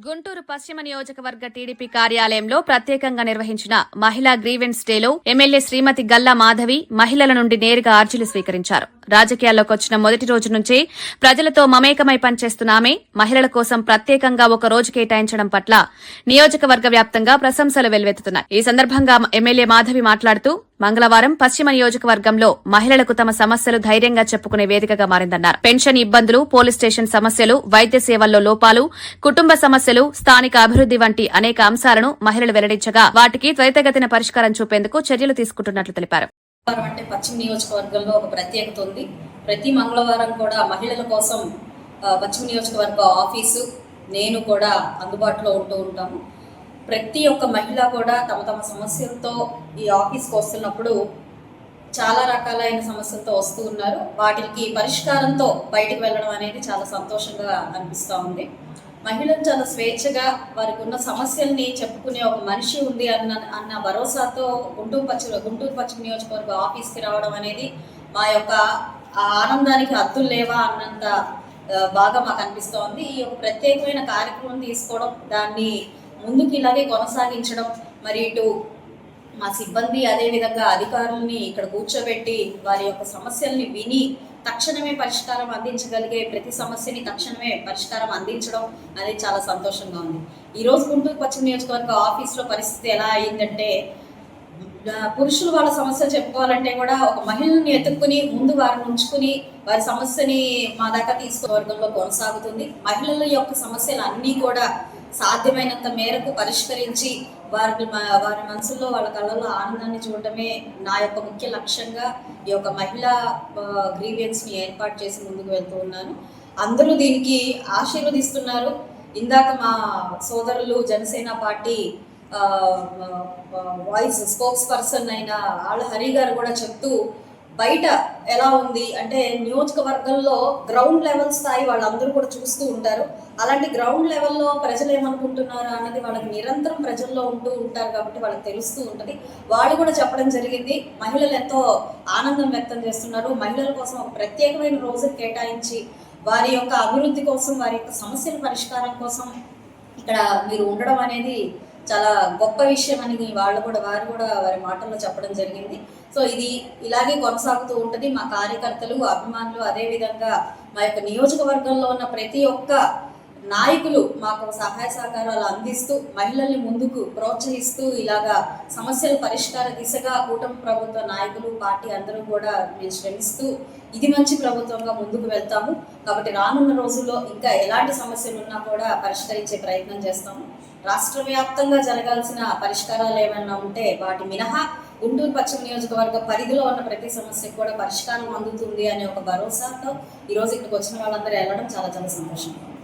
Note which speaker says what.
Speaker 1: గుంటూరు పశ్చిమ నియోజకవర్గ టీడీపీ కార్యాలయంలో ప్రత్యేకంగా నిర్వహించిన మహిళా గ్రీవెన్స్ డేలో ఎమ్మెల్యే శ్రీమతి గల్లా మాధవి మహిళల నుండి నేరుగా అర్జీలు స్వీకరించారు. రాజకీయాల్లోకి వచ్చిన మొదటి రోజు నుంచే ప్రజలతో మమేకమై పనిచేస్తున్న ఆమె మహిళల కోసం ప్రత్యేకంగా ఒక రోజు కేటాయించడం పట్ల నియోజకవర్గ వ్యాప్తంగా ప్రశంసలు వెల్లువెత్తుతున్నాయి. ఈ సందర్భంగా ఎమ్మెల్యే మాధవి మాట్లాడుతూ మంగళవారం పశ్చిమ నియోజకవర్గంలో మహిళలకు తమ సమస్యలు ధైర్యంగా చెప్పుకునే వేదికగా మారిందన్నారు. పెన్షన్ ఇబ్బందులు, పోలీస్ స్టేషన్ సమస్యలు, వైద్య సేవల్లో లోపాలు, కుటుంబ సమస్యలు, స్థానిక అభివృద్ది వంటి అనేక అంశాలను మహిళలు వెల్లడించగా వాటికి త్వరితగతిన పరిష్కారం చూపేందుకు చర్యలు తీసుకుంటున్నట్లు తెలిపారు.
Speaker 2: అంటే పశ్చిమ నియోజకవర్గంలో ఒక ప్రత్యేకత ఉంది. ప్రతి మంగళవారం కూడా మహిళల కోసం పశ్చిమ నియోజకవర్గ ఆఫీసు నేను కూడా అందుబాటులో ఉంటాము. ప్రతి ఒక్క మహిళ కూడా తమ తమ సమస్యలతో ఈ ఆఫీస్కి వస్తున్నప్పుడు చాలా రకాలైన సమస్యలతో వస్తూ ఉన్నారు. వాటికి పరిష్కారంతో బయటకు వెళ్ళడం అనేది చాలా సంతోషంగా అనిపిస్తూ ఉంది. మహిళలు చాలా స్వేచ్ఛగా వారికి ఉన్న సమస్యల్ని చెప్పుకునే ఒక మనిషి ఉంది అన్న భరోసాతో గుంటూరు పశ్చిమ నియోజకవర్గ ఆఫీస్కి రావడం అనేది మా యొక్క ఆనందానికి హద్దులు లేవా అన్నంత బాగా మాకు అనిపిస్తూ ఉంది. ఈ యొక్క ప్రత్యేకమైన కార్యక్రమం తీసుకోవడం, దాన్ని ముందుకు ఇలాగే కొనసాగించడం, మరి ఇటు మా సిబ్బంది అదేవిధంగా అధికారుల్ని ఇక్కడ కూర్చోబెట్టి వారి యొక్క సమస్యల్ని విని తక్షణమే పరిష్కారం అందించగలిగే ప్రతి సమస్యని తక్షణమే పరిష్కారం అందించడం అనేది చాలా సంతోషంగా ఉంది. ఈరోజు గుంటూరు పశ్చిమ నియోజకవర్గ ఆఫీస్లో పరిస్థితి ఎలా అయిందంటే, పురుషులు వాళ్ళ సమస్యలు చెప్పుకోవాలంటే కూడా ఒక మహిళని ఎత్తుక్కుని ముందు వారిని ఉంచుకుని వారి సమస్యని మా దాకా తీసుకునే వర్గంలో కొనసాగుతుంది. మహిళల యొక్క సమస్యలు అన్నీ కూడా సాధ్యమైనంత మేరకు పరిష్కరించి వారి మనసుల్లో వాళ్ళ కళ్ళల్లో ఆనందాన్ని చూడటమే నా యొక్క ముఖ్య లక్ష్యంగా ఈ యొక్క మహిళా గ్రీవియన్స్ని ఏర్పాటు చేసి ముందుకు వెళ్తూ ఉన్నాను. అందరూ దీనికి ఆశీర్వదిస్తున్నారు. ఇందాక మా సోదరులు Janasena party voice spokes person అయిన ఆళ్ళ హరి గారు కూడా చెప్తూ బయట ఎలా ఉంది అంటే నియోజకవర్గంలో గ్రౌండ్ లెవెల్ స్థాయి వాళ్ళందరూ కూడా చూస్తూ ఉంటారు. అలాంటి గ్రౌండ్ లెవెల్లో ప్రజలు ఏమనుకుంటున్నారు అన్నది వాళ్ళకి నిరంతరం ప్రజల్లో ఉంటూ ఉంటారు కాబట్టి వాళ్ళకి తెలుస్తూ ఉంటుంది. వాళ్ళు కూడా చెప్పడం జరిగింది, మహిళలు ఎంతో ఆనందం వ్యక్తం చేస్తున్నారు. మహిళల కోసం ఒక ప్రత్యేకమైన రోజు కేటాయించి వారి యొక్క అభివృద్ధి కోసం, వారి యొక్క సమస్యల పరిష్కారం కోసం ఇక్కడ మీరు ఉండడం అనేది చాలా గొప్ప విషయం అని వారు కూడా వారి మాటల్లో చెప్పడం జరిగింది. సో ఇది ఇలాగే కొనసాగుతూ ఉంటుంది. మా కార్యకర్తలు, అభిమానులు, అదేవిధంగా మా యొక్క నియోజకవర్గంలో ఉన్న ప్రతి ఒక్క నాయకులు మాకు సహాయ సహకారాలు అందిస్తూ మహిళల్ని ముందుకు ప్రోత్సహిస్తూ ఇలాగా సమస్యల పరిష్కార దిశగా కూటమి ప్రభుత్వ నాయకులు, పార్టీ అందరూ కూడా మేము శ్రమిస్తూ ఇది మంచి ప్రభుత్వంగా ముందుకు వెళ్తాము. కాబట్టి రానున్న రోజుల్లో ఇంకా ఎలాంటి సమస్యలు ఉన్నా కూడా పరిష్కరించే ప్రయత్నం చేస్తాము. రాష్ట్ర వ్యాప్తంగా జరగాల్సిన పరిష్కారాలు ఏమైనా ఉంటే వాటి మినహా గుంటూరు పశ్చిమ నియోజకవర్గ పరిధిలో ఉన్న ప్రతి సమస్యకు కూడా పరిష్కారం అందుతుంది అనే ఒక భరోసాతో ఈరోజు ఇక్కడికి వచ్చిన వాళ్ళందరూ వెళ్ళడం చాలా చాలా సంతోషంగా.